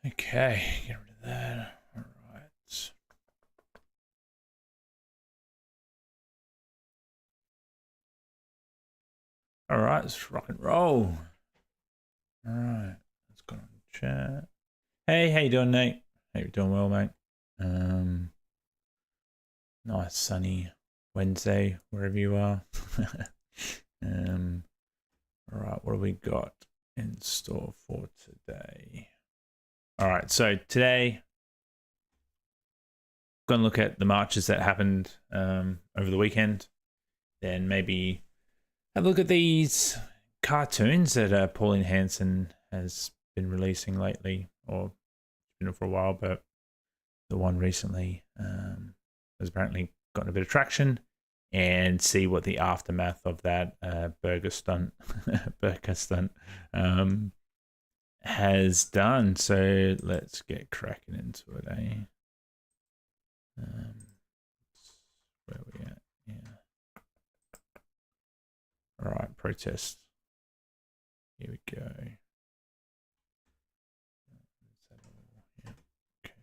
Okay, get rid of that. All right. All right, let's rock and roll. All right, let's go on chat. Hey, how you doing, Nate? Hope you're doing well, mate. Nice sunny Wednesday wherever you are. All right, what do we got in store for today? All right, so today going to look at the marches that happened over the weekend. Then maybe have a look at these cartoons that Pauline Hanson has been releasing lately, or been for a while, but the one recently has apparently gotten a bit of traction, and see what the aftermath of that burger stunt has done. So let's get cracking into it, eh? Where are we at? Yeah. All right, protest. Here we go. Yeah. Okay.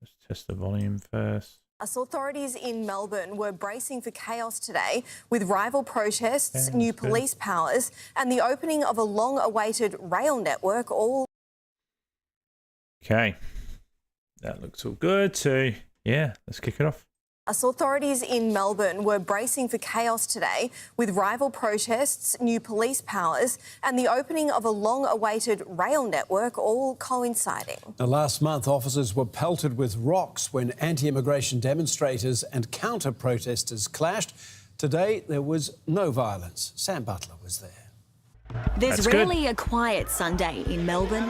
Let's test the volume first. Authorities in Melbourne were bracing for chaos today with rival protests, new police powers, and the opening of a long-awaited rail network. Okay, that looks all good. So yeah, let's kick it off. Authorities in Melbourne were bracing for chaos today with rival protests, new police powers, and the opening of a long-awaited rail network, all coinciding. Now, last month, officers were pelted with rocks when anti-immigration demonstrators and counter-protesters clashed. Today, there was no violence. Sam Butler was there. There's rarely a quiet Sunday in Melbourne.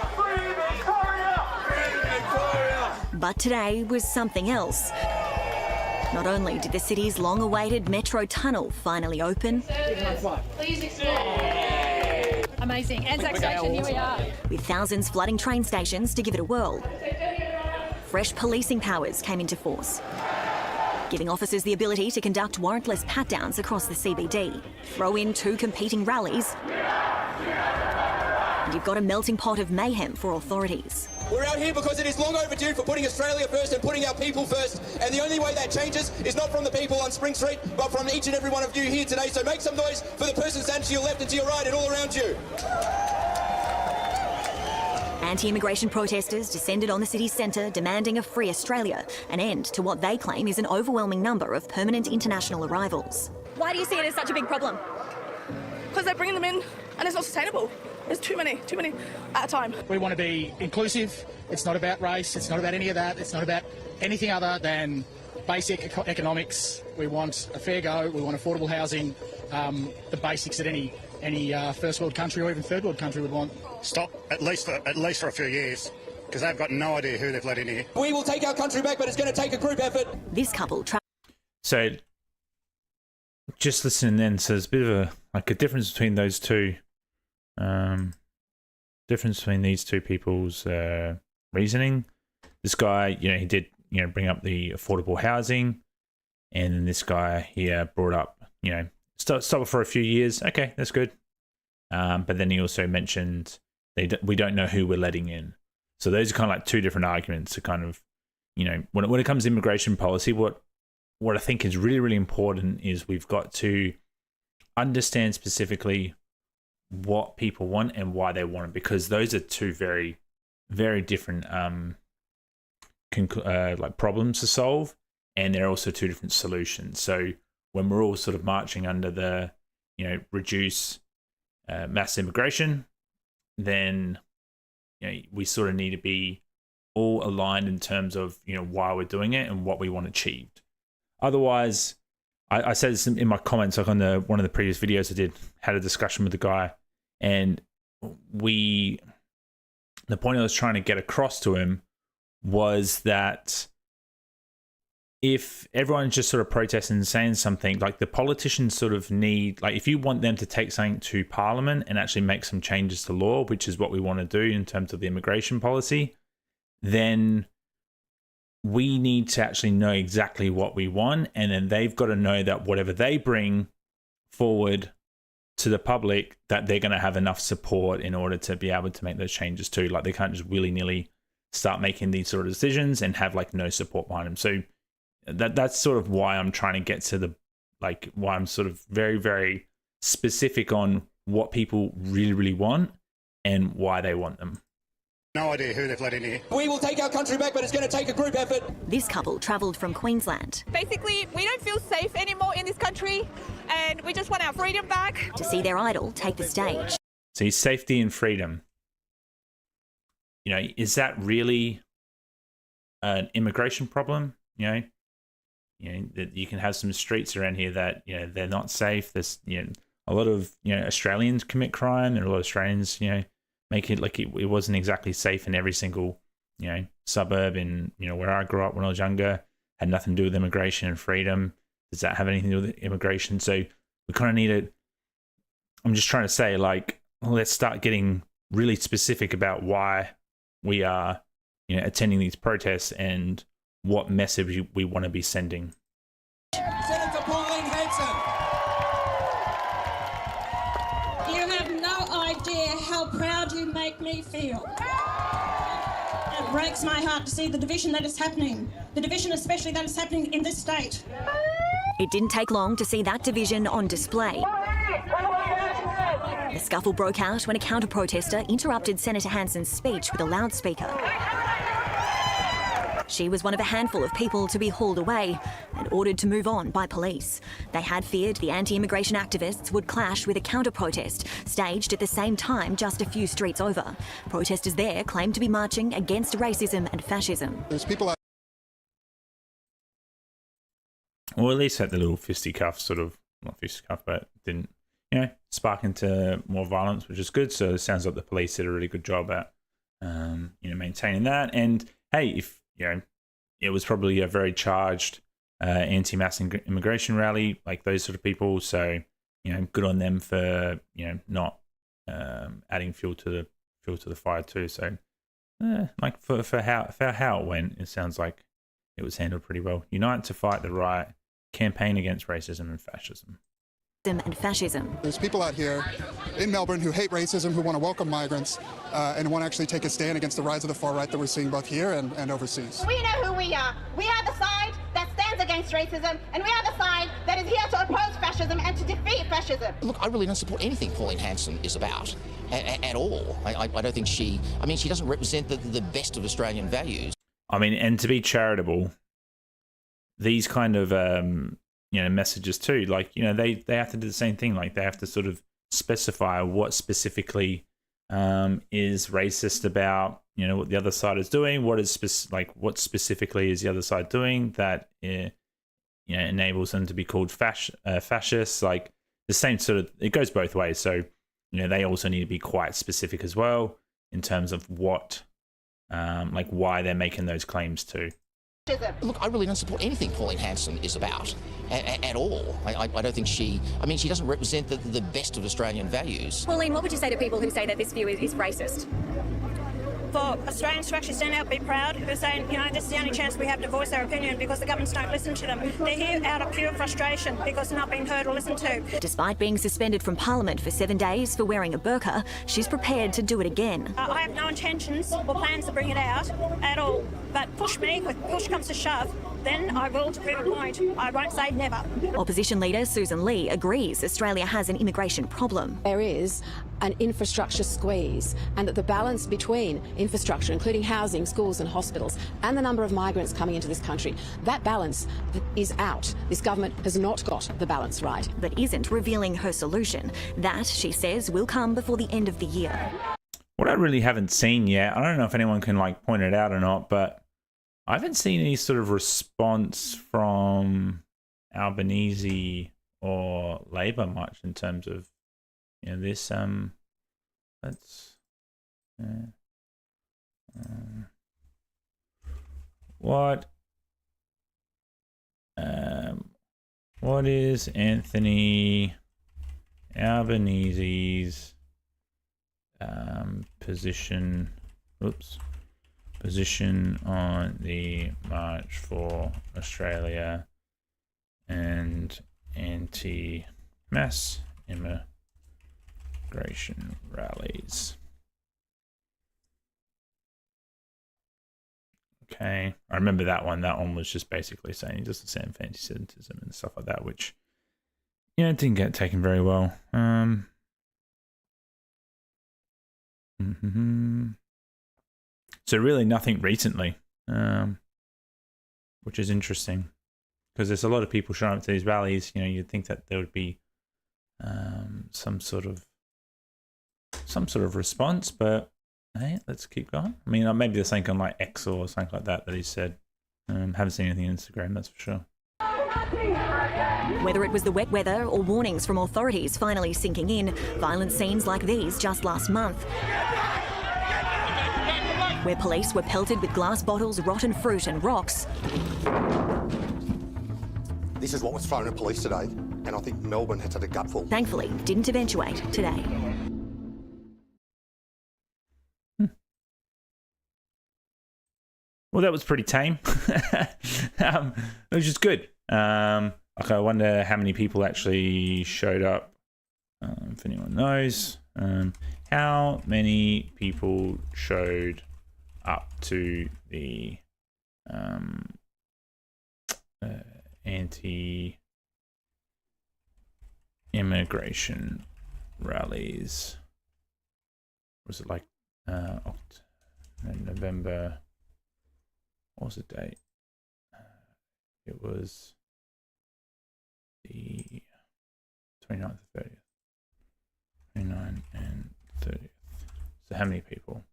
But today was something else. Not only did the city's long-awaited metro tunnel finally open, please explore. Amazing. Anzac Station, here we are. With thousands flooding train stations to give it a whirl, fresh policing powers came into force, giving officers the ability to conduct warrantless pat-downs across the CBD. Throw in two competing rallies, and you've got a melting pot of mayhem for authorities. We're out here because it is long overdue for putting Australia first and putting our people first. And the only way that changes is not from the people on Spring Street, but from each and every one of you here today. So make some noise for the person standing to your left and to your right and all around you. Anti-immigration protesters descended on the city's centre, demanding a free Australia, an end to what they claim is an overwhelming number of permanent international arrivals. Why do you see it as such a big problem? Because they're bringing them in and it's not sustainable. There's too many at a time. We want to be inclusive. It's not about race. It's not about any of that. It's not about anything other than basic economics. We want a fair go. We want affordable housing, the basics that any first world country or even third world country would want. Stop, at least for a few years, because they've got no idea who they've let in here. We will take our country back, but it's going to take a group effort. This couple... So, just listening then, so there's a bit of a difference between those two. Difference between these two people's reasoning. This guy, he did, bring up the affordable housing, and then this guy here brought up, stop it for a few years. Okay, that's good. But then he also mentioned we don't know who we're letting in. So those are kind of like two different arguments. To kind of, when it comes to immigration policy, what I think is really, really important is we've got to understand specifically what people want and why they want it, because those are two very, very different like problems to solve, and they're also two different solutions. So when we're all sort of marching under the reduce mass immigration, then we sort of need to be all aligned in terms of why we're doing it and what we want achieved. Otherwise, I said this in my comments, like on one of the previous videos I did, had a discussion with the guy. And the point I was trying to get across to him was that if everyone's just sort of protesting and saying something, like the politicians sort of need, like if you want them to take something to Parliament and actually make some changes to law, which is what we want to do in terms of the immigration policy, then we need to actually know exactly what we want. And then they've got to know that whatever they bring forward to the public, that they're going to have enough support in order to be able to make those changes too. Like they can't just willy-nilly start making these sort of decisions and have like no support behind them. So that's sort of why I'm trying to get to the why I'm sort of very, very specific on what people really, really want and why they want them. No idea who they've let in here. We will take our country back, but it's going to take a group effort. This couple travelled from Queensland Basically, we don't feel safe anymore in this country and we just want our freedom back. to see their idol take the stage. See, safety and freedom. You know, is that really an immigration problem? You know, that you can have some streets around here that, you know, they're not safe. There's, you know, a lot of, you know, Australians commit crime, and a lot of Australians, you know, make it like it wasn't exactly safe in every single, you know, suburb in, you know, where I grew up when I was younger. Had nothing to do with immigration and freedom. Does that have anything to do with immigration? So we kind of need it. I'm just trying to say, like, well, let's start getting really specific about why we are, you know, attending these protests and what message we want to be sending. Senator Pauline Hanson. You have no idea how proud you make me feel. It breaks my heart to see the division that is happening, the division especially that is happening in this state. It didn't take long to see that division on display. The scuffle broke out when a counter-protester interrupted Senator Hanson's speech with a loudspeaker. She was one of a handful of people to be hauled away and ordered to move on by police. They had feared the anti-immigration activists would clash with a counter-protest staged at the same time just a few streets over. Protesters there claimed to be marching against racism and fascism. There's people out. Or at least had the little fisticuff, sort of, not fisticuff, but didn't, you know, spark into more violence, which is good. So it sounds like the police did a really good job at, you know, maintaining that. And hey, if, you know, it was probably a very charged anti-mass immigration rally, like those sort of people. So, you know, good on them for, you know, not adding fuel to the fire too. So, like for how it went, it sounds like it was handled pretty well. Unite to fight the right, campaign against racism and fascism. And fascism. There's people out here in Melbourne who hate racism, who want to welcome migrants, and want to actually take a stand against the rise of the far right that we're seeing both here and overseas. We know who we are. We are the side that stands against racism, and we are the side that is here to oppose fascism and to defeat fascism. Look, I really don't support anything Pauline Hanson is about at all. I don't think she doesn't represent the best of Australian values. I mean, and to be charitable, these kind of you know, messages too, like, you know, they have to do the same thing. Like, they have to sort of specify what specifically is racist about, you know, what the other side is doing. What is what specifically is the other side doing that you know, enables them to be called fascists? Like, the same sort of, it goes both ways. So, you know, they also need to be quite specific as well in terms of what, like, why they're making those claims too. Look, I really don't support anything Pauline Hanson is about at all. I don't think she doesn't represent the best of Australian values. Pauline, what would you say to people who say that this view is racist? For Australians to actually stand out and be proud, who are saying, you know, this is the only chance we have to voice our opinion because the governments don't listen to them. They're here out of pure frustration because they're not being heard or listened to. Despite being suspended from Parliament for 7 days for wearing a burqa, she's prepared to do it again. I have no intentions or plans to bring it out at all. But push comes to shove, then I will to prove a point. I won't say never. Opposition leader Susan Lee agrees Australia has an immigration problem. There is an infrastructure squeeze, and that the balance between infrastructure, including housing, schools and hospitals, and the number of migrants coming into this country, that balance is out. This government has not got the balance right. But isn't revealing her solution. That, she says, will come before the end of the year. What I really haven't seen yet, I don't know if anyone can like point it out or not, but I haven't seen any sort of response from Albanese or Labor much in terms of, you know, this what is Anthony Albanese's position on the March for Australia and anti-mass immigration rallies? Okay, I remember that one. That one was just basically saying he doesn't stand for anti-Semitism and stuff like that, which didn't get taken very well. So really nothing recently, which is interesting because there's a lot of people showing up to these rallies. You'd think that there would be some sort of response, but hey, let's keep going. I mean, maybe there's something on like X or something like that he said. Haven't seen anything on Instagram, that's for sure. Whether it was the wet weather or warnings from authorities finally sinking in, violent scenes like these just last month, where police were pelted with glass bottles, rotten fruit and rocks. This is what was thrown at police today, and I think Melbourne has had a gutful. Thankfully, didn't eventuate today. Well, that was pretty tame. It was just good. I wonder how many people actually showed up. If anyone knows, how many people showed up to the anti-immigration rallies? Was it like November? What was the date? It was the 29th and 30th. 29 and 30th. So how many people?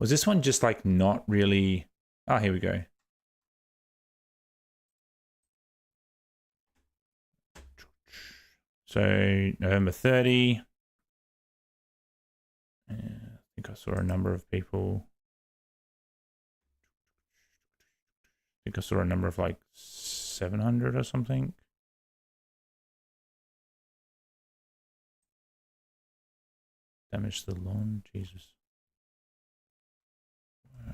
Was this one just like not really? Oh, here we go. So November 30. I think I saw a number of people. I think I saw a number of like 700 or something. Damage the lawn, Jesus.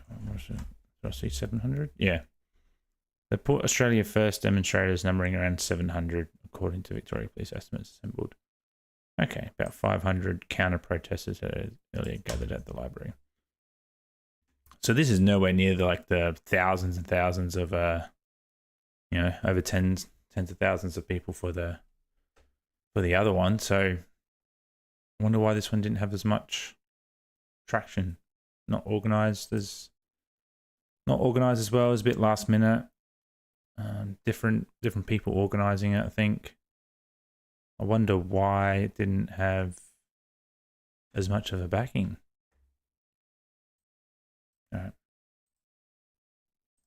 What was it? Did I see 700? Yeah. The Port Australia First demonstrators numbering around 700, according to Victoria Police estimates assembled. Okay, about 500 counter-protesters had earlier gathered at the library. So this is nowhere near the thousands and thousands of, over tens of thousands of people for the other one. So I wonder why this one didn't have as much traction. Not organized as well. It was a bit last minute. Different people organizing it, I think. I wonder why it didn't have as much of a backing. All right.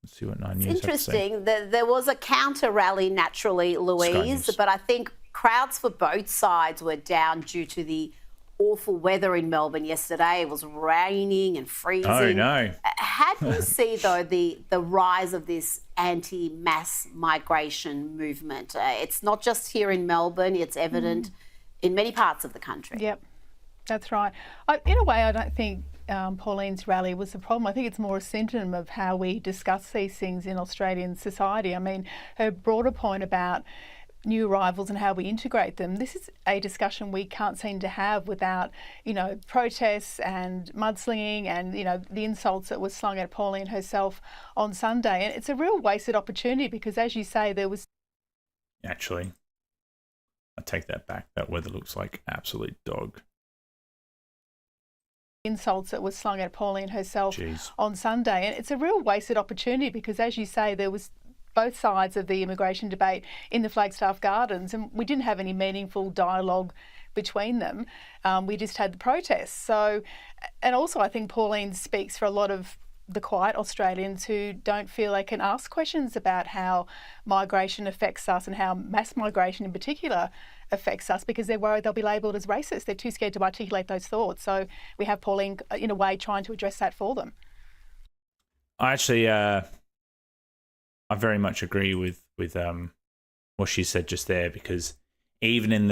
Let's see what 9 News It's interesting that there was a counter rally naturally, Louise, but I think crowds for both sides were down due to the awful weather in Melbourne yesterday. It was raining and freezing. Oh, no. How do you see, though, the rise of this anti-mass migration movement? It's not just here in Melbourne, it's evident in many parts of the country. Yep, that's right. In a way, I don't think Pauline's rally was the problem. I think it's more a symptom of how we discuss these things in Australian society. I mean, her broader point about new arrivals and how we integrate them, this is a discussion we can't seem to have without, protests and mudslinging and, the insults that were slung at Pauline herself on Sunday. And it's a real wasted opportunity because, as you say, there was... Actually, I take that back. That weather looks like absolute dog. Insults that were slung at Pauline herself on Sunday. And it's a real wasted opportunity because, as you say, there was both sides of the immigration debate in the Flagstaff Gardens, and we didn't have any meaningful dialogue between them. We just had the protests. So, and also I think Pauline speaks for a lot of the quiet Australians who don't feel they can ask questions about how migration affects us and how mass migration in particular affects us because they're worried they'll be labelled as racist. They're too scared to articulate those thoughts. So we have Pauline, in a way, trying to address that for them. I very much agree with what she said just there, because even in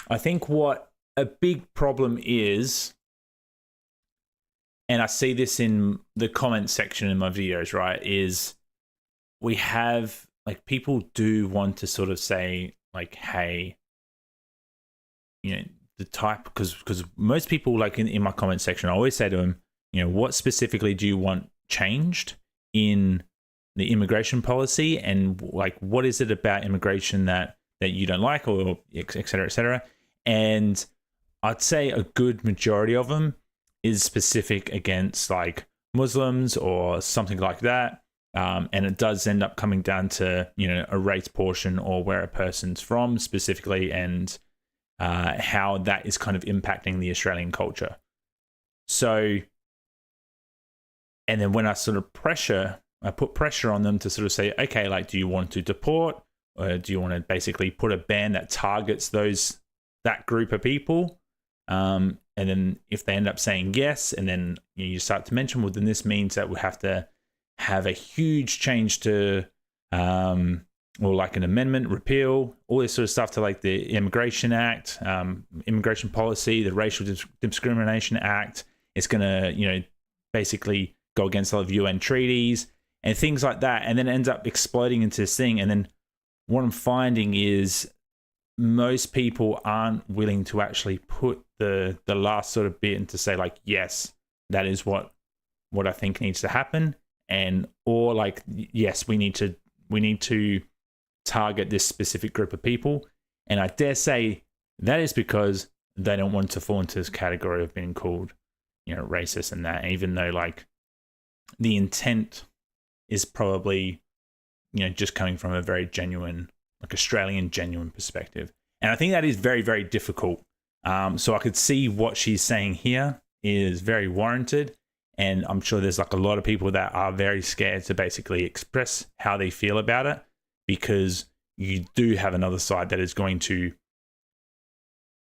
I think what a big problem is, and I see this in the comment section in my videos, right, is we have, people do want to sort of say, hey, the type, because most people, like in my comment section, I always say to them, what specifically do you want changed in the immigration policy, and like what is it about immigration that you don't like, or et cetera, et cetera. And I'd say a good majority of them is specific against like Muslims or something like that. And it does end up coming down to, a race portion or where a person's from specifically, and how that is kind of impacting the Australian culture. So, and then when I put pressure on them to sort of say, okay, like, do you want to deport, or do you want to basically put a ban that targets that group of people? And then if they end up saying yes, and then you start to mention, well, then this means that we have to have a huge change to, or like an amendment, repeal, all this sort of stuff to like the Immigration Act, immigration policy, the Racial Discrimination Act. It's going to, basically go against a lot of UN treaties and things like that. And then it ends up exploding into this thing. And then what I'm finding is most people aren't willing to actually put the last sort of bit and to say like, yes, that is what I think needs to happen. And, or like, yes, we need to target this specific group of people. And I dare say that is because they don't want to fall into this category of being called, racist and that, even though like the intent is probably, just coming from a very genuine, like Australian genuine perspective. And I think that is very, very difficult. So I could see what she's saying here is very warranted. And I'm sure there's like a lot of people that are very scared to basically express how they feel about it, because you do have another side that is going to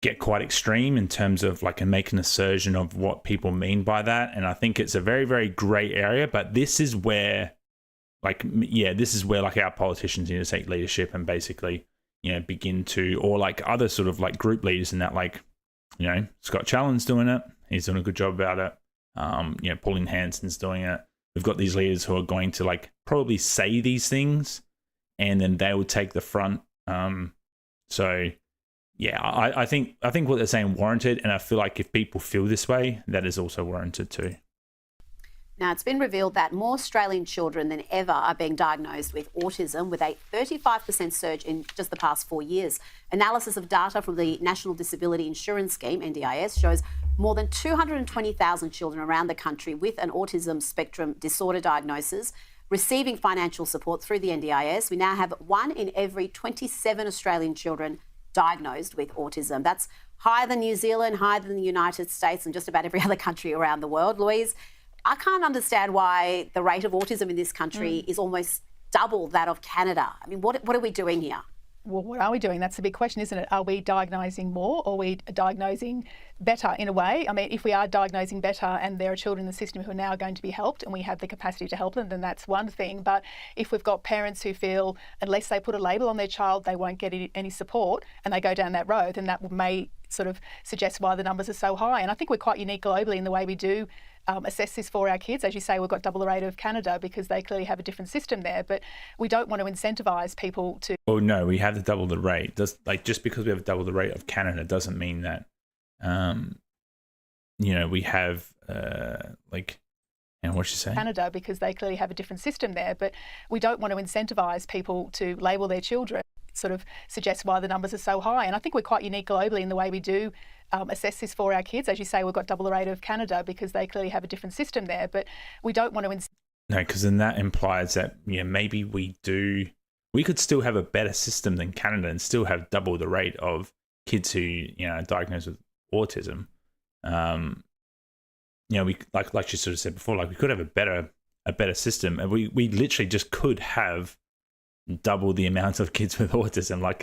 get quite extreme in terms of like make an assertion of what people mean by that. And I think it's a very, very grey area, but this is where like our politicians need to take leadership and basically, begin to, or like other sort of like group leaders in that, like, Scott Challen's doing it. He's doing a good job about it. Pauline Hanson's doing it. We've got these leaders who are going to like probably say these things, and then they will take the front. So yeah, I think what they're saying warranted, and I feel like if people feel this way, that is also warranted too. Now, it's been revealed that more Australian children than ever are being diagnosed with autism, with a 35% surge in just the past 4 years. Analysis of data from the National Disability Insurance Scheme, NDIS, shows more than 220,000 children around the country with an autism spectrum disorder diagnosis receiving financial support through the NDIS. We now have 1 in every 27 Australian children diagnosed with autism. That's higher than New Zealand, higher than the United States, and just about every other country around the world. Louise, I can't understand why the rate of autism in this country is almost double that of Canada. I mean, what are we doing here? Well, what are we doing? That's the big question, isn't it? Are we diagnosing more, or are we diagnosing better in a way? I mean, if we are diagnosing better and there are children in the system who are now going to be helped and we have the capacity to help them, then that's one thing. But if we've got parents who feel unless they put a label on their child, they won't get any support, and they go down that road, then that may sort of suggest why the numbers are so high. And I think we're quite unique globally in the way we do assess this for our kids. As you say, we've got double the rate of Canada because they clearly have a different system there, but we don't want to incentivise people to... Oh no, we have to double the rate. Just because we have double the rate of Canada doesn't mean that, we have, what's she saying? Canada, because they clearly have a different system there, but we don't want to incentivise people to label their children. It sort of suggests why the numbers are so high. And I think we're quite unique globally in the way we do assess this for our kids. As you say, we've got double the rate of Canada because they clearly have a different system there, but we don't want to... No, because then that implies that, maybe we could still have a better system than Canada and still have double the rate of kids who, are diagnosed with autism. We like you sort of said before, like we could have a better system, and we literally just could have double the amount of kids with autism. Like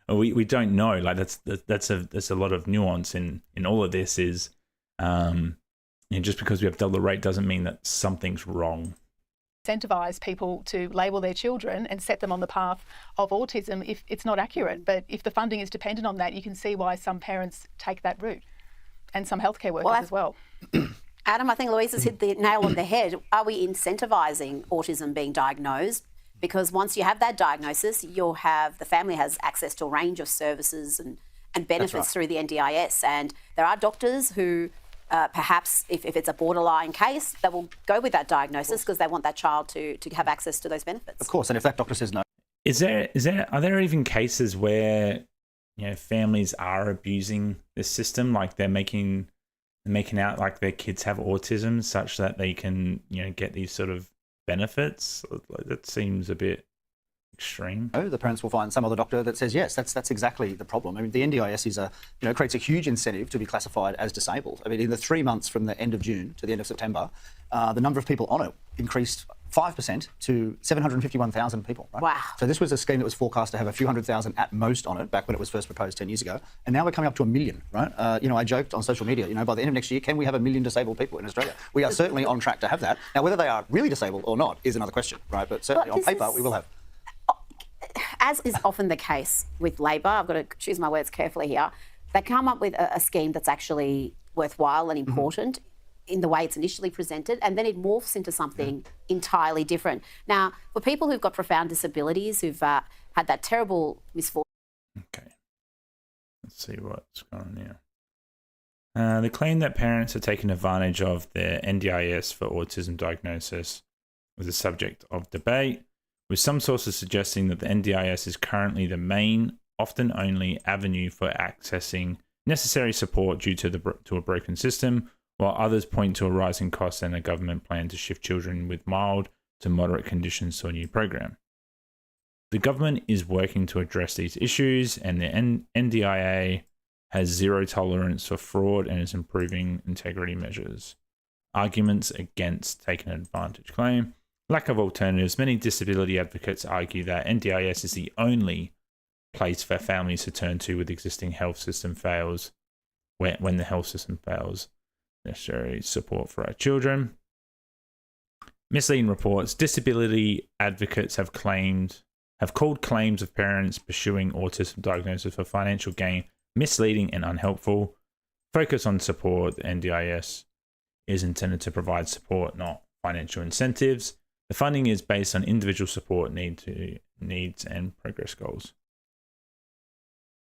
we don't know. Like that's a lot of nuance in all of this. Is just because we have double the rate doesn't mean that something's wrong. Incentivise people to label their children and set them on the path of autism if it's not accurate. But if the funding is dependent on that, you can see why some parents take that route, and some healthcare workers as well. Adam, I think Louise has hit the nail on the head. Are we incentivising autism being diagnosed? Because once you have that diagnosis, the family has access to a range of services and benefits through the NDIS. And there are doctors who perhaps, if it's a borderline case, they will go with that diagnosis because they want that child to have access to those benefits. Of course, and if that doctor says no. Are there even cases where, you know, families are abusing this system, like they're making out like their kids have autism such that they can, you know, get these sort of benefits? That seems a bit extreme. Oh, the parents will find some other doctor that says yes. That's exactly the problem. I mean, the NDIS is creates a huge incentive to be classified as disabled. I mean, in the 3 months from the end of June to the end of September, the number of people on it increased 5% to 751,000 people. Right? Wow. So this was a scheme that was forecast to have a few 100,000 at most on it back when it was first proposed 10 years ago. And now we're coming up to 1 million, right? I joked on social media, by the end of next year, can we have 1 million disabled people in Australia? We are certainly on track to have that. Now, whether they are really disabled or not is another question, right? But certainly on paper, we will have. As is often the case with Labor, I've got to choose my words carefully here, they come up with a scheme that's actually worthwhile and important in the way it's initially presented, and then it morphs into something entirely different. Now, for people who've got profound disabilities, who've had that terrible misfortune... Okay. Let's see what's going on here. They claim that parents are taking advantage of their NDIS for autism diagnosis was the subject of debate, with some sources suggesting that the NDIS is currently the main, often only avenue for accessing necessary support due to a broken system, while others point to a rise in costs and a government plan to shift children with mild to moderate conditions to a new program. The government is working to address these issues, and the NDIA has zero tolerance for fraud and is improving integrity measures. Arguments against taking advantage claim. Lack of alternatives. Many disability advocates argue that NDIS is the only place for families to turn to with existing health system fails, when the health system fails necessary support for our children. Misleading reports. Disability advocates have called claims of parents pursuing autism diagnosis for financial gain misleading and unhelpful. Focus on support. The NDIS is intended to provide support, not financial incentives. The funding is based on individual support needs and progress goals.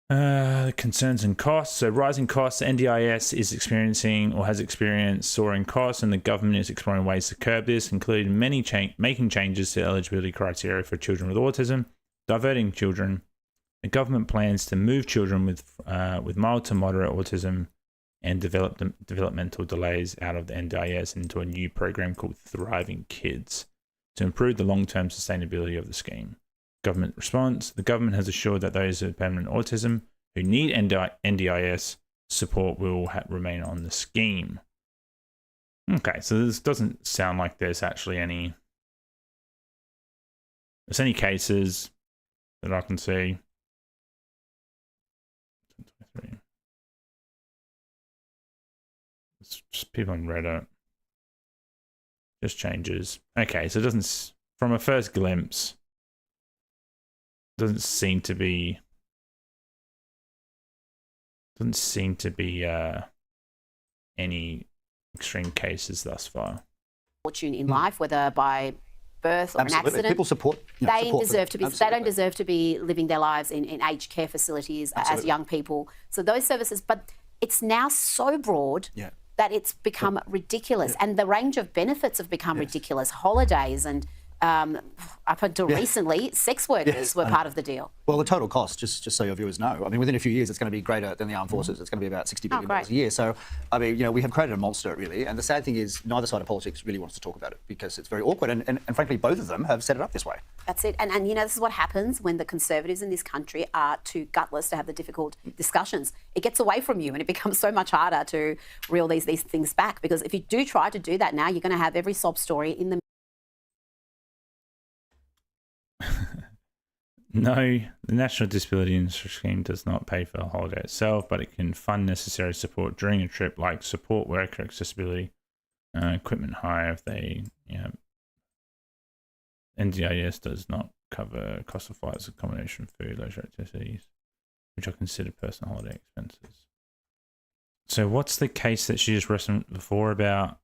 Concerns and costs. So rising costs. NDIS is experiencing or has experienced soaring costs, and the government is exploring ways to curb this, including making changes to eligibility criteria for children with autism, diverting children. The government plans to move children with mild to moderate autism and developmental delays out of the NDIS into a new program called Thriving Kids to improve the long-term sustainability of the scheme. Government response. The government has assured that those with permanent autism who need NDIS support will remain on the scheme. Okay, so this doesn't sound like there's actually any cases that I can see. It's just people on Reddit. Just changes. Okay, so it doesn't, from a first glimpse, doesn't seem to be any extreme cases thus far. Fortune in life, whether by birth or an accident. People support. They deserve to be. They don't deserve to be living their lives in aged care facilities as young people. So those services, but it's now so broad that it's become ridiculous, and the range of benefits have become ridiculous. Holidays and. Up until recently, sex workers were part of the deal. Well, the total cost, just so your viewers know, I mean, within a few years, it's going to be greater than the armed forces. It's going to be about $60 billion a year. So, I mean, we have created a monster, really. And the sad thing is, neither side of politics really wants to talk about it because it's very awkward. And frankly, both of them have set it up this way. That's it. And this is what happens when the Conservatives in this country are too gutless to have the difficult discussions. It gets away from you and it becomes so much harder to reel these things back, because if you do try to do that now, you're going to have every sob story in the No, the National Disability Insurance Scheme does not pay for the holiday itself, but it can fund necessary support during a trip, like support worker accessibility, equipment hire if they, NDIS does not cover cost of flights, accommodation, food, leisure activities, which are considered personal holiday expenses. So what's the case that she just referenced before about?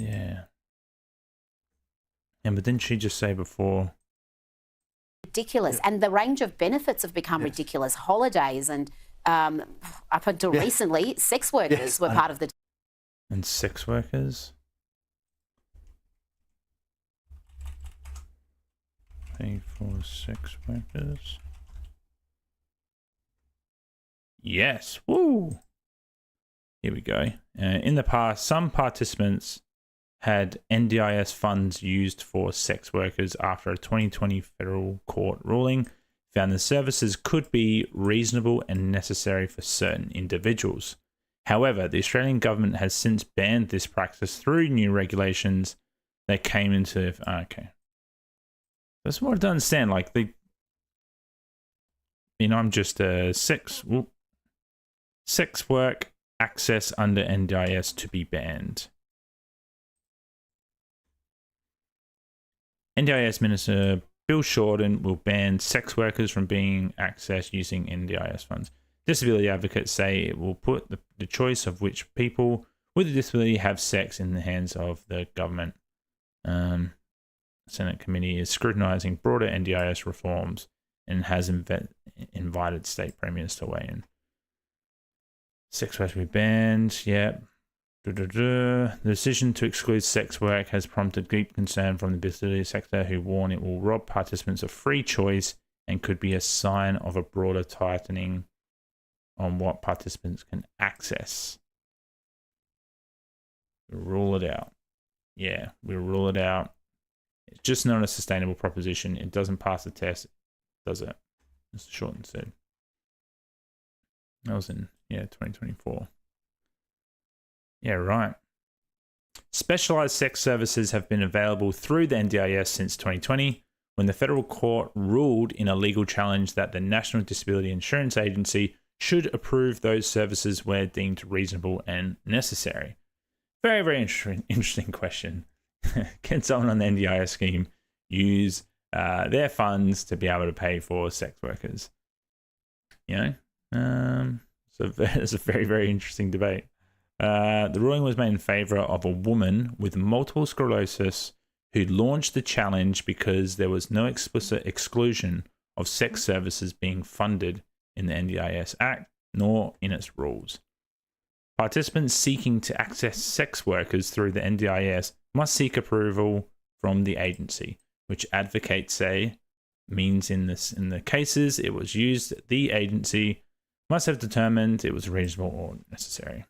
Yeah. And but didn't she just say before? Ridiculous. And the range of benefits have become ridiculous. Holidays and up until recently, sex workers were part of the... And sex workers? Pay for sex workers? Yes. Woo! Here we go. In the past, some participants had NDIS funds used for sex workers after a 2020 federal court ruling found the services could be reasonable and necessary for certain individuals. However, the Australian government has since banned this practice through new regulations that came into... Okay. That's what I don't understand. Like, I'm just a sex work access under NDIS to be banned. NDIS Minister Bill Shorten will ban sex workers from being accessed using NDIS funds. Disability advocates say it will put the choice of which people with a disability have sex in the hands of the government. Senate committee is scrutinising broader NDIS reforms and has invited state premiers to weigh in. Sex work will be banned. Yep. The decision to exclude sex work has prompted deep concern from the disability sector, who warn it will rob participants of free choice and could be a sign of a broader tightening on what participants can access. We'll rule it out. Yeah, we'll rule it out. It's just not a sustainable proposition. It doesn't pass the test, does it? Mr. Shorten said. That was in 2024. Yeah, right. Specialised sex services have been available through the NDIS since 2020, when the federal court ruled in a legal challenge that the National Disability Insurance Agency should approve those services where deemed reasonable and necessary. Very, very interesting question. Can someone on the NDIS scheme use their funds to be able to pay for sex workers? So it's a very, very interesting debate. The ruling was made in favour of a woman with multiple sclerosis who launched the challenge because there was no explicit exclusion of sex services being funded in the NDIS Act, nor in its rules. Participants seeking to access sex workers through the NDIS must seek approval from the agency, which advocates say means in the cases it was used, the agency must have determined it was reasonable or necessary.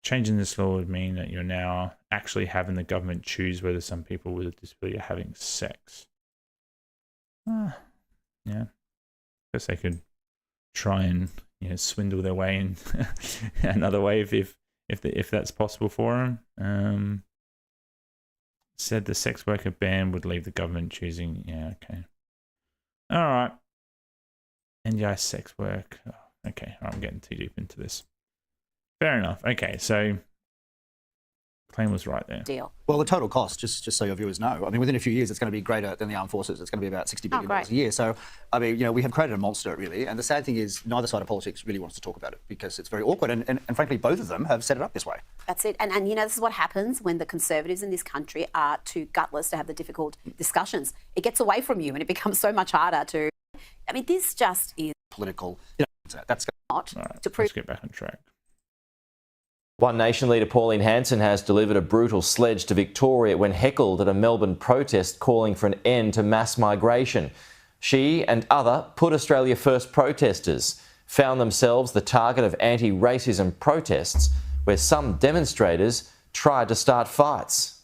Changing this law would mean that you're now actually having the government choose whether some people with a disability are having sex. Yeah, I guess they could try and swindle their way in another way if that's possible for them. Said the sex worker ban would leave the government choosing. Yeah, okay. All right. NDIS sex work. Oh, okay, I'm getting too deep into this. Fair enough. Okay, so claim was right there. Deal. Well, the total cost, just so your viewers know, I mean, within a few years, it's going to be greater than the armed forces. It's going to be about $60 billion a year. So, I mean, we have created a monster, really. And the sad thing is, neither side of politics really wants to talk about it because it's very awkward. And frankly, both of them have set it up this way. That's it. And this is what happens when the Conservatives in this country are too gutless to have the difficult discussions. It gets away from you and it becomes so much harder to... I mean, this just is... political. That's not right, to prove... Let's get back on track. One Nation leader Pauline Hanson has delivered a brutal sledge to Victoria when heckled at a Melbourne protest calling for an end to mass migration. She and other Put Australia First protesters found themselves the target of anti-racism protests where some demonstrators tried to start fights.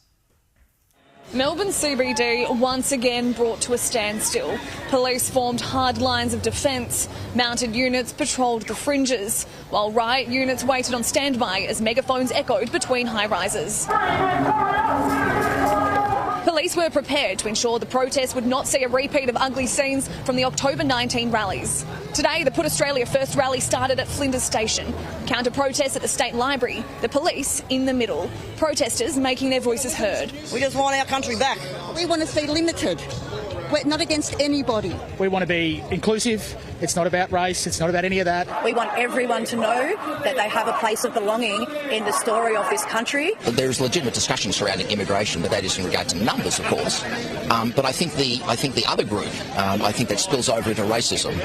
Melbourne CBD once again brought to a standstill. Police formed hard lines of defence. Mounted units patrolled the fringes, while riot units waited on standby as megaphones echoed between high-rises. Police were prepared to ensure the protest would not see a repeat of ugly scenes from the October 19 rallies. Today, the Put Australia First rally started at Flinders Station. Counter-protests at the State Library, the police in the middle. Protesters making their voices heard. We just want our country back. We want to see limited. We're not against anybody. We want to be inclusive. It's not about race. It's not about any of that. We want everyone to know that they have a place of belonging in the story of this country. There's legitimate discussion surrounding immigration, but that is in regard to numbers, of course. But I think the other group, I think that spills over into racism,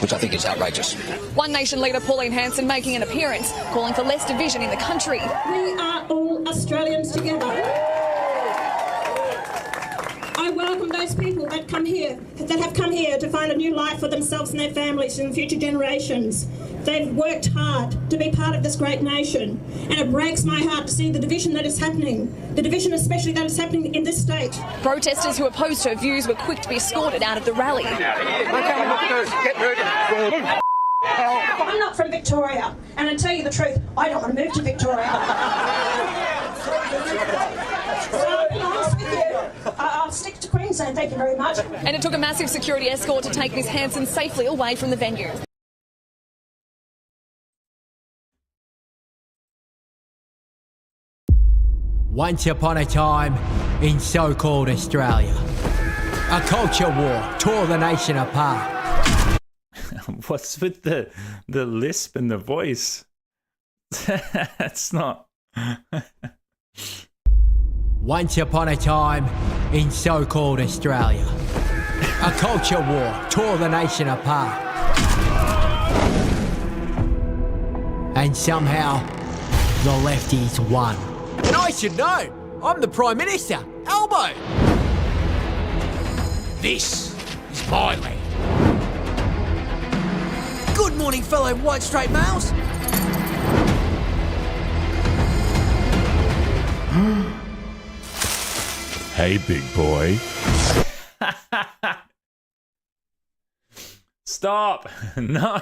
which I think is outrageous. One Nation leader Pauline Hanson making an appearance, calling for less division in the country. We are all Australians together. I welcome those people that have come here to find a new life for themselves and their families and future generations. They've worked hard to be part of this great nation, and it breaks my heart to see the division that is happening, the division especially that is happening in this state. Protesters who opposed her views were quick to be escorted out of the rally. I'm not from Victoria, and to tell you the truth, I don't want to move to Victoria. I'll stick to Queensland, thank you very much. And it took a massive security escort to take Ms Hanson safely away from the venue. Once upon a time in so-called Australia, a culture war tore the nation apart. What's with the lisp and the voice? That's not... Once upon a time in so-called Australia, a culture war tore the nation apart. And somehow, the lefties won. And I should know, I'm the Prime Minister, Elbow. This is my land. Good morning, fellow white straight males. Hey, big boy. Stop. No.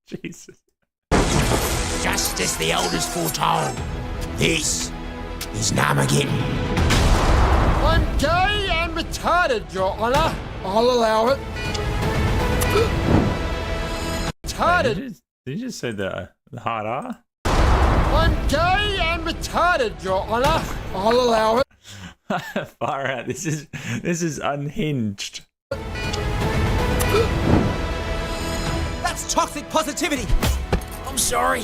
Jesus. Just as the elders foretold, this is Namageddon. I'm gay and retarded, Your Honour. I'll allow it. Retarded. Did you just say the hard R? I'm gay and retarded, Your Honour. I'll allow it. Far out. This is unhinged. That's toxic positivity. I'm sorry.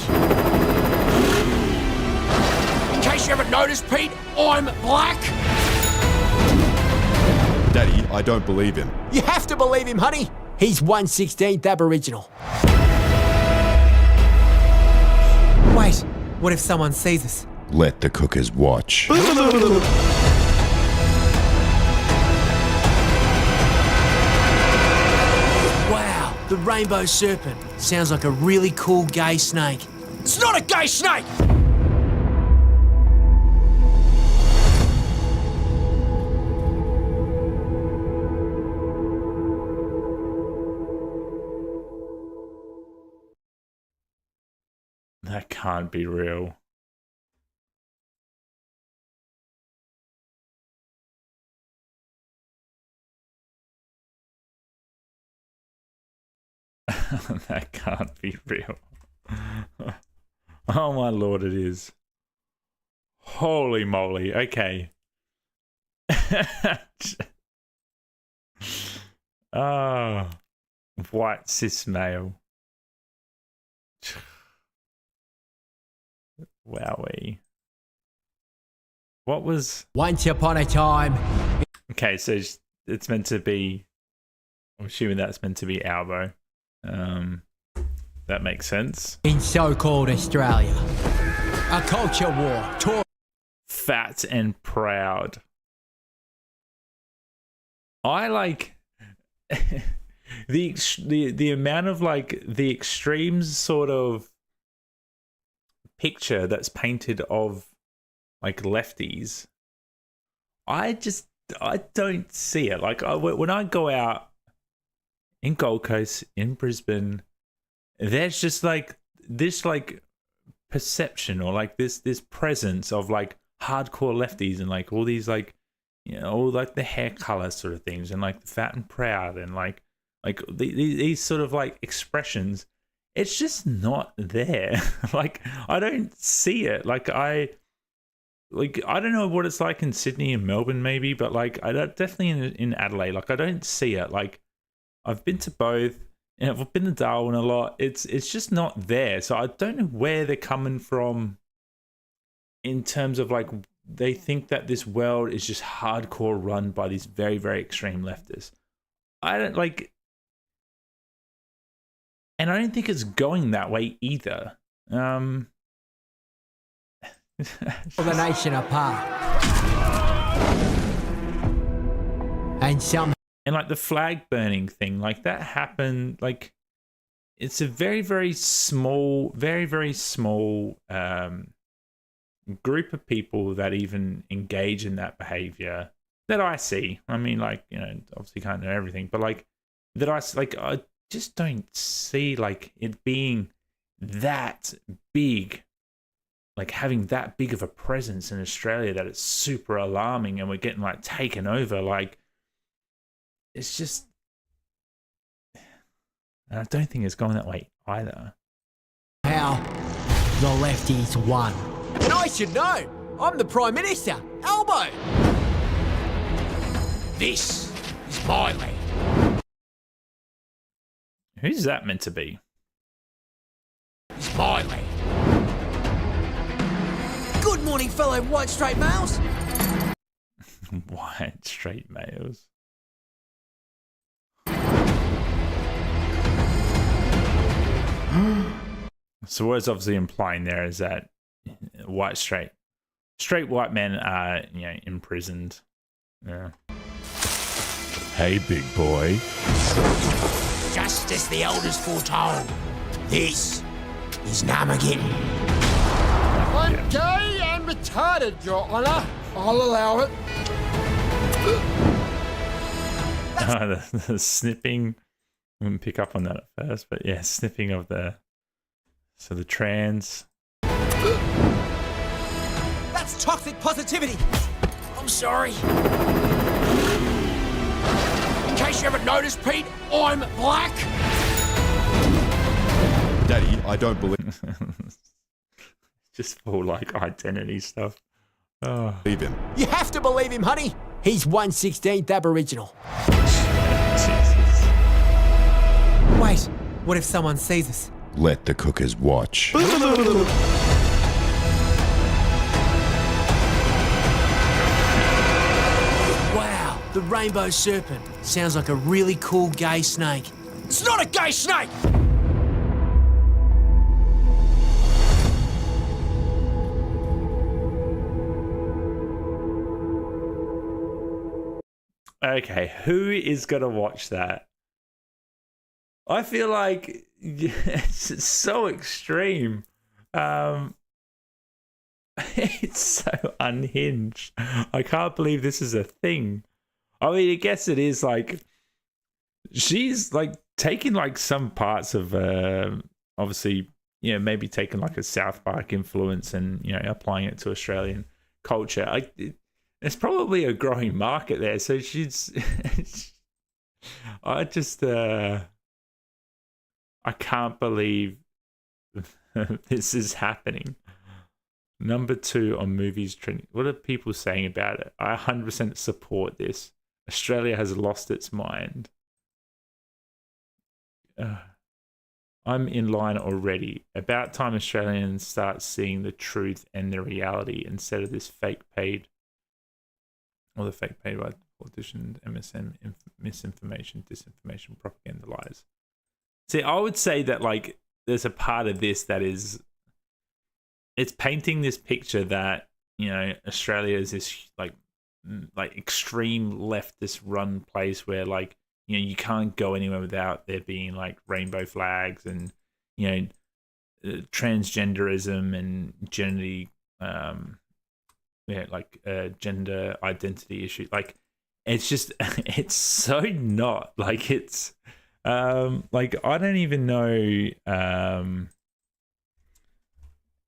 In case you haven't noticed, Pete, I'm black. Daddy, I don't believe him. You have to believe him, honey. He's 1/16th Aboriginal. Wait, what if someone sees us? Let the cookers watch. Wow, the rainbow serpent. Sounds like a really cool gay snake. It's not a gay snake! That can't be real. That can't be real. Oh my lord, it is. Holy moly. Okay. Oh, white cis male. Wowee. What was... Once upon a time... Okay, so it's meant to be... I'm assuming that's meant to be Albo. That makes sense. In so-called Australia, a culture war tore... Fat and proud. I like... the amount of like the extremes sort of picture that's painted of like lefties. I don't see it. Like when I go out in Gold Coast, in Brisbane, there's just like this like perception or like this presence of like hardcore lefties and like all these like, you know, all like the hair color sort of things and like the fat and proud and like these sort of like expressions. It's just not there. Like I don't see it. Like like, I don't know what it's like in Sydney and Melbourne, maybe, but like, I don't, definitely in Adelaide, like, I don't see it. Like, I've been to both, and I've been to Darwin a lot. It's just not there. So I don't know where they're coming from in terms of like, they think that this world is just hardcore run by these very, very extreme leftists. I don't like, and I don't think it's going that way either. The nation apart. And some. And like the flag burning thing, like that happened, like it's a very, very small, very, very small group of people that even engage in that behavior that I see. I mean, like, you know, obviously can't know everything, but like that I just don't see like it being that big, like having that big of a presence in Australia that it's super alarming and we're getting like taken over. Like, it's just, I don't think it's going that way either. How the lefties won. And I should know. I'm the Prime Minister. Elbow. This is my land. Who's that meant to be? It's my land. Good morning, fellow white straight males. White straight males. So what it's obviously implying there is that white straight white men are, you know, imprisoned. Yeah. Hey, big boy. Just as the elders foretold, this is Namageddon. I'm gay and retarded, Your Honour. I'll allow it. The snipping. I wouldn't pick up on that at first, but yeah, snipping of the trans. That's toxic positivity. I'm sorry. In case you haven't noticed, Pete, I'm black. Daddy, I don't believe. Just for like identity stuff. Oh. Believe him. You have to believe him, honey. He's 1/16th Aboriginal. Jesus. Wait, what if someone sees us? Let the cookers watch. Wow, the rainbow serpent. Sounds like a really cool gay snake. It's not a gay snake! Okay, who is gonna watch that? I feel like it's so extreme. It's so unhinged. I can't believe this is a thing. I mean, I guess it is like she's like taking like some parts of obviously, you know, maybe taking like a South Park influence and, you know, applying it to Australian culture. There's probably a growing market there. So she's I just I can't believe this is happening. Number 2 on movies trending. What are people saying about it? I 100% support this. Australia has lost its mind. I'm in line already. About time Australians start seeing the truth and the reality instead of this fake paid, or the fake paid by politicians, MSM, misinformation, disinformation, propaganda, lies. See, I would say that like there's a part of this that is, it's painting this picture that, you know, Australia is this like extreme leftist run place where like, you know, you can't go anywhere without there being like rainbow flags and, you know, transgenderism and gender identity issues. Like, it's just, it's so not like it's. Like I don't even know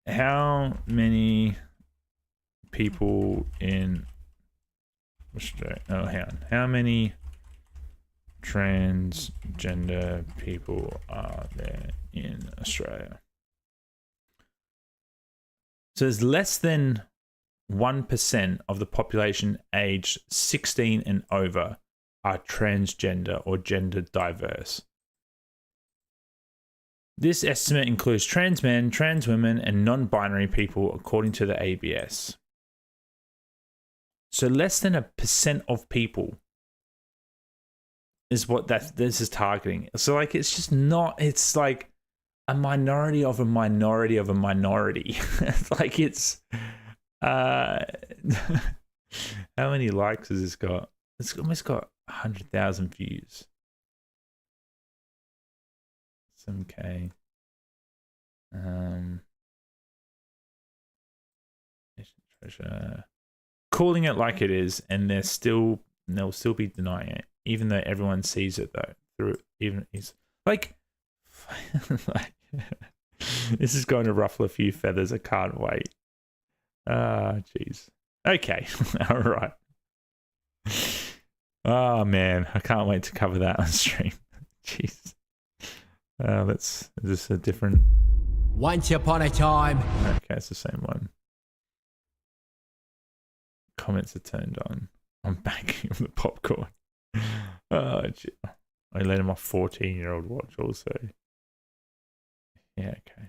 how many people in Australia. Oh, hang on. How many transgender people are there in Australia? So there's less than 1% of the population aged 16 and over are transgender or gender diverse. This estimate includes trans men, trans women, and non-binary people, according to the ABS. So less than 1% of people is what this is targeting. So like, it's just not. It's like a minority of a minority of a minority. Like it's. How many likes has this got? It's almost got 100,000 views. Some K. Treasure. Calling it like it is, and they'll still be denying it, even though everyone sees it though. Through even it's like, this is going to ruffle a few feathers. I can't wait. Ah, jeez. Okay, all right. Oh man, I can't wait to cover that on stream. Jeez. Is this a different? Once upon a time. Okay, it's the same one. Comments are turned on. I'm banking on the popcorn. Oh, gee. I let my 14-year-old watch also. Yeah, okay.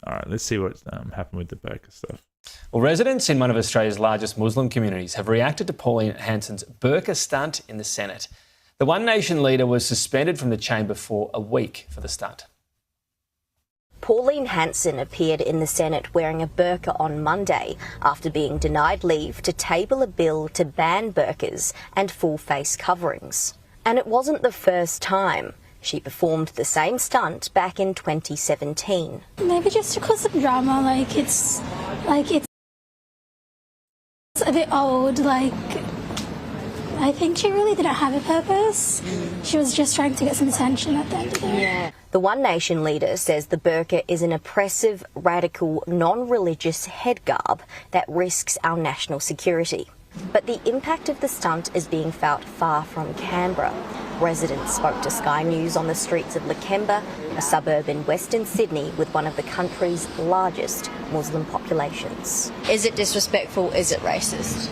All right, let's see what's happened with the burqa stuff. Well, residents in one of Australia's largest Muslim communities have reacted to Pauline Hanson's burqa stunt in the Senate. The One Nation leader was suspended from the chamber for a week for the stunt. Pauline Hanson appeared in the Senate wearing a burqa on Monday after being denied leave to table a bill to ban burqas and full face coverings. And it wasn't the first time. She performed the same stunt back in 2017. Maybe just because of drama, it's a bit old, I think she really didn't have a purpose. She was just trying to get some attention at the end of the day. The One Nation leader says the burqa is an oppressive, radical, non-religious head garb that risks our national security. But the impact of the stunt is being felt far from Canberra. Residents spoke to Sky News on the streets of Lakemba, a suburb in Western Sydney with one of the country's largest Muslim populations. Is it disrespectful? Is it racist?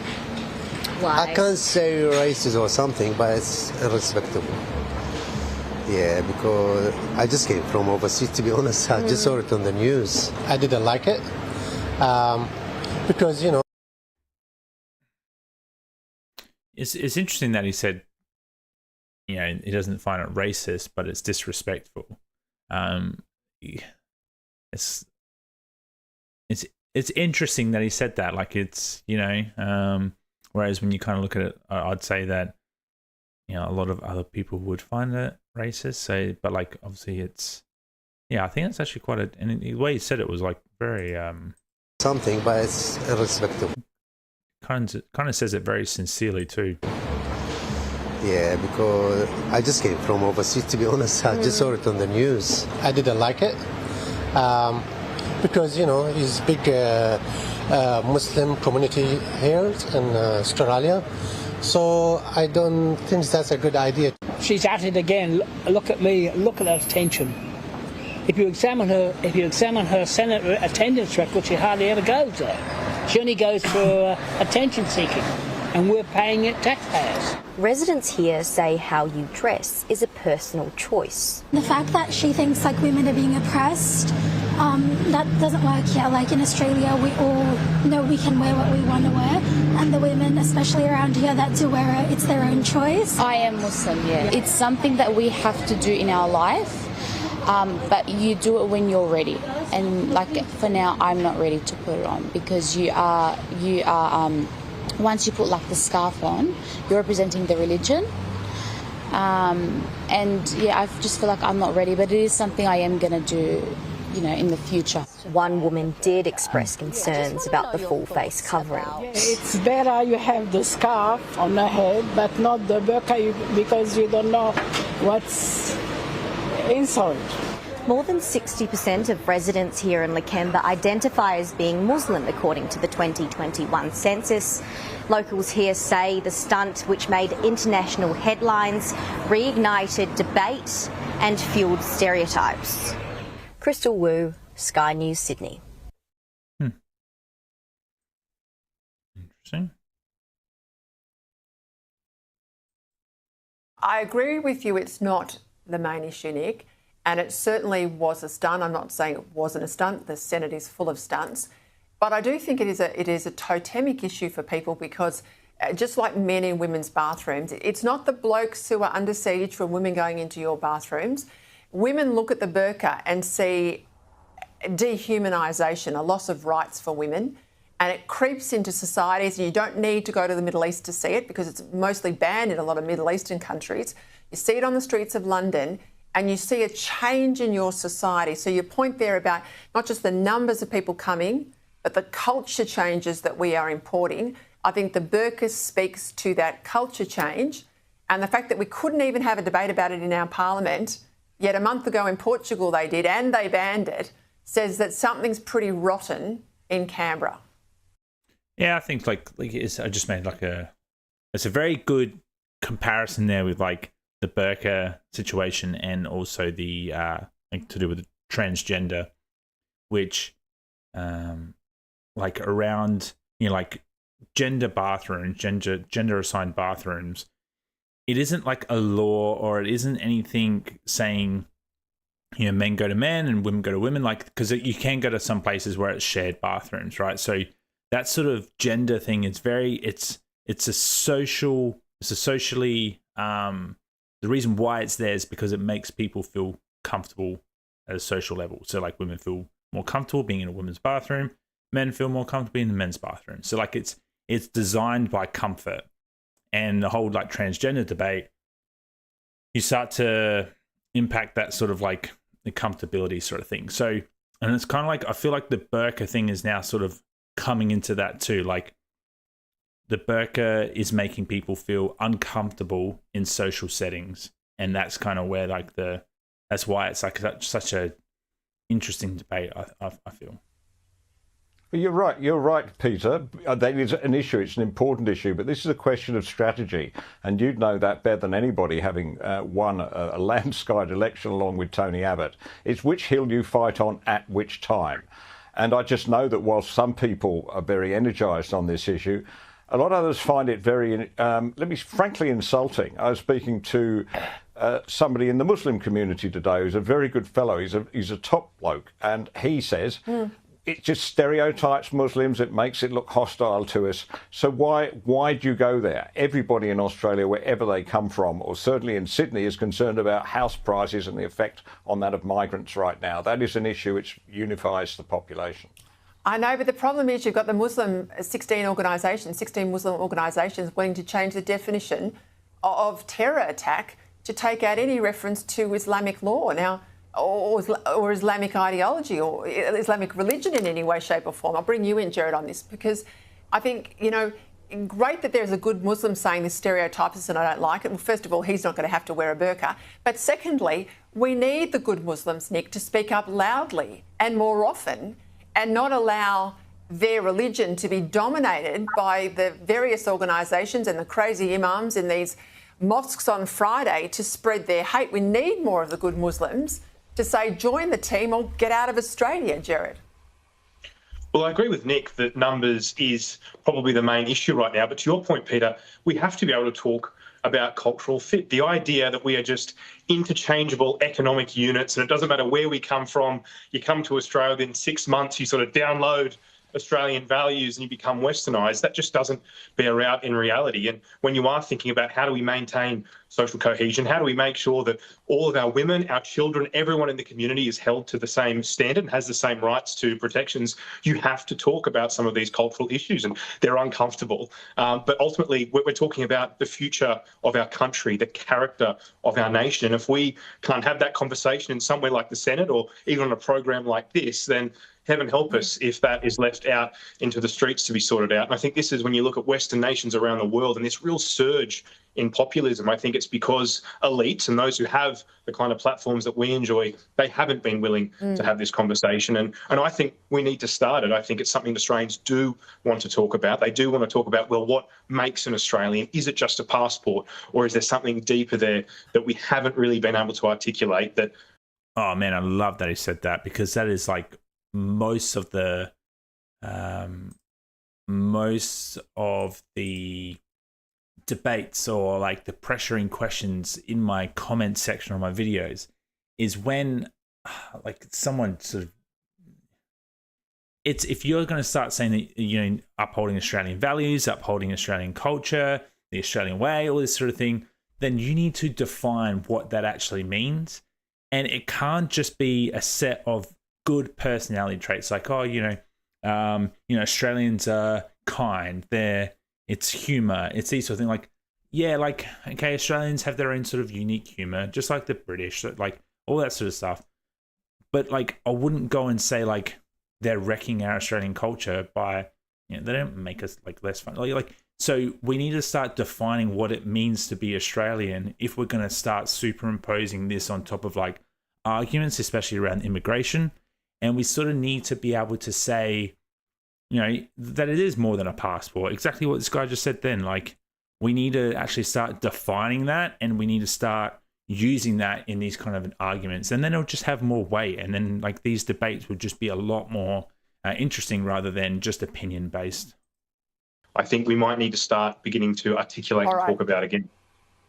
Why? I can't say racist or something, but it's irrespectable. Yeah, because I just came from overseas, to be honest. I just saw it on the news. I didn't like it because, It's interesting that he said, he doesn't find it racist, but it's disrespectful. It's interesting that he said that. Whereas when you kind of look at it, I'd say that a lot of other people would find it racist. So, but obviously, I think it's actually quite and the way he said it was very something, but it's irrespectable. Kind of says it very sincerely too. Yeah, because I just came from overseas, to be honest. I just saw it on the news. I didn't like it because, it's big Muslim community here in Australia. So I don't think that's a good idea. She's at it again. Look at me. Look at that attention. If you examine her Senate attendance record, she hardly ever goes there. She only goes for attention seeking, and we're paying it taxpayers. Residents here say how you dress is a personal choice. The fact that she thinks women are being oppressed, that doesn't work here. In Australia, we all know we can wear what we want to wear, and the women, especially around here, that do wear it, it's their own choice. I am Muslim, yeah. It's something that we have to do in our life. But you do it when you're ready, and for now I'm not ready to put it on because you are once you put the scarf on, you're representing the religion, and I just feel like I'm not ready, but it is something I am going to do in the future. One woman did express concerns about the full face covering. It's better you have the scarf on the head but not the burqa because you don't know what's inside. More than 60% of residents here in Lakemba identify as being Muslim, according to the 2021 census. Locals here say the stunt, which made international headlines, reignited debate and fueled stereotypes. Crystal Wu, Sky News, Sydney. Interesting. I agree with you. It's not the main issue, Nick, and it certainly was a stunt. I'm not saying it wasn't a stunt. The Senate is full of stunts. But I do think it is a totemic issue for people because just like men in women's bathrooms, it's not the blokes who are under siege from women going into your bathrooms. Women look at the burqa and see dehumanisation, a loss of rights for women, and it creeps into societies. And you don't need to go to the Middle East to see it because it's mostly banned in a lot of Middle Eastern countries. You see it on the streets of London and you see a change in your society. So your point there about not just the numbers of people coming, but the culture changes that we are importing. I think the burqa speaks to that culture change, and the fact that we couldn't even have a debate about it in our parliament, yet a month ago in Portugal they did, and they banned it, says that something's pretty rotten in Canberra. Yeah, I think like I just made it's a very good comparison there with like the burqa situation and also the like to do with the transgender, which like around like gender bathrooms, gender assigned bathrooms, it isn't like a law or it isn't anything saying men go to men and women go to women, like because you can go to some places where it's shared bathrooms, right? So that sort of gender thing is it's a socially the reason why it's there is because it makes people feel comfortable at a social level. So like women feel more comfortable being in a women's bathroom, men feel more comfortable being in the men's bathroom. So like it's designed by comfort. And the whole like transgender debate, you start to impact that sort of like the comfortability sort of thing. So, and it's kind of like, I feel like the burqa thing is now sort of coming into that too. Like the burqa is making people feel uncomfortable in social settings. And that's kind of where like that's why it's like such a interesting debate, I feel. You're right, Peter. That is an issue. It's an important issue, but this is a question of strategy. And you'd know that better than anybody, having won a landslide election along with Tony Abbott. It's which hill you fight on at which time. And I just know that while some people are very energised on this issue, a lot of others find it very, frankly insulting. I was speaking to somebody in the Muslim community today who's a very good fellow. He's a top bloke, and he says it just stereotypes Muslims. It makes it look hostile to us. So why do you go there? Everybody in Australia, wherever they come from, or certainly in Sydney, is concerned about house prices and the effect on that of migrants right now. That is an issue which unifies the population. I know, but the problem is you've got the 16 Muslim organisations wanting to change the definition of terror attack to take out any reference to Islamic law now, or Islamic ideology or Islamic religion in any way, shape or form. I'll bring you in, Jared, on this because I think, great that there's a good Muslim saying this stereotypes us and I don't like it. Well, first of all, he's not going to have to wear a burqa. But secondly, we need the good Muslims, Nick, to speak up loudly and more often and not allow their religion to be dominated by the various organisations and the crazy imams in these mosques on Friday to spread their hate. We need more of the good Muslims to say join the team or get out of Australia, Jared. Well, I agree with Nick that numbers is probably the main issue right now. But to your point, Peter, we have to be able to talk about cultural fit. The idea that we are just interchangeable economic units and it doesn't matter where we come from, you come to Australia, within 6 months you sort of download Australian values and you become westernised, that just doesn't bear out in reality. And when you are thinking about how do we maintain social cohesion, how do we make sure that all of our women, our children, everyone in the community is held to the same standard and has the same rights to protections, you have to talk about some of these cultural issues and they're uncomfortable. But ultimately, we're talking about the future of our country, the character of our nation. And if we can't have that conversation in somewhere like the Senate or even on a program like this, then heaven help us if that is left out into the streets to be sorted out. And I think this is when you look at Western nations around the world and this real surge in populism, I think it's because elites and those who have the kind of platforms that we enjoy, they haven't been willing to have this conversation. And I think we need to start it. I think it's something Australians do want to talk about. They do want to talk about, well, what makes an Australian? Is it just a passport or is there something deeper there that we haven't really been able to articulate? That? Oh, man, I love that he said that because that is like most of the most of the debates or like the pressuring questions in my comment section on my videos is when like someone sort of, it's if you're going to start saying that, you know, upholding Australian values, upholding Australian culture, the Australian way, all this sort of thing, then you need to define what that actually means. And it can't just be a set of good personality traits like, oh, you know, Australians are kind, it's humor, it's these sort of things. Like, yeah, like, okay, Australians have their own sort of unique humor, just like the British, like all that sort of stuff. But like, I wouldn't go and say like they're wrecking our Australian culture by, you know, they don't make us like less fun. Like, so we need to start defining what it means to be Australian if we're going to start superimposing this on top of like arguments, especially around immigration. And we sort of need to be able to say, you know, that it is more than a passport. Exactly what this guy just said then. Like, we need to actually start defining that, and we need to start using that in these kind of arguments. And then it'll just have more weight. And then, like, these debates would just be a lot more interesting rather than just opinion-based. I think we might need to start beginning to articulate and talk about again.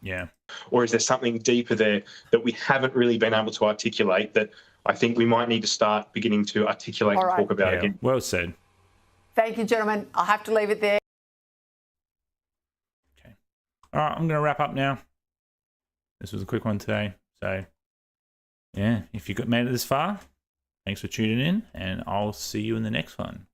Yeah. Or is there something deeper there that we haven't really been able to articulate that I think we might need to start beginning to articulate and talk about again? Well said. Thank you, gentlemen. I'll have to leave it there. Okay. All right, I'm going to wrap up now. This was a quick one today. So, yeah, if you made it this far, thanks for tuning in, and I'll see you in the next one.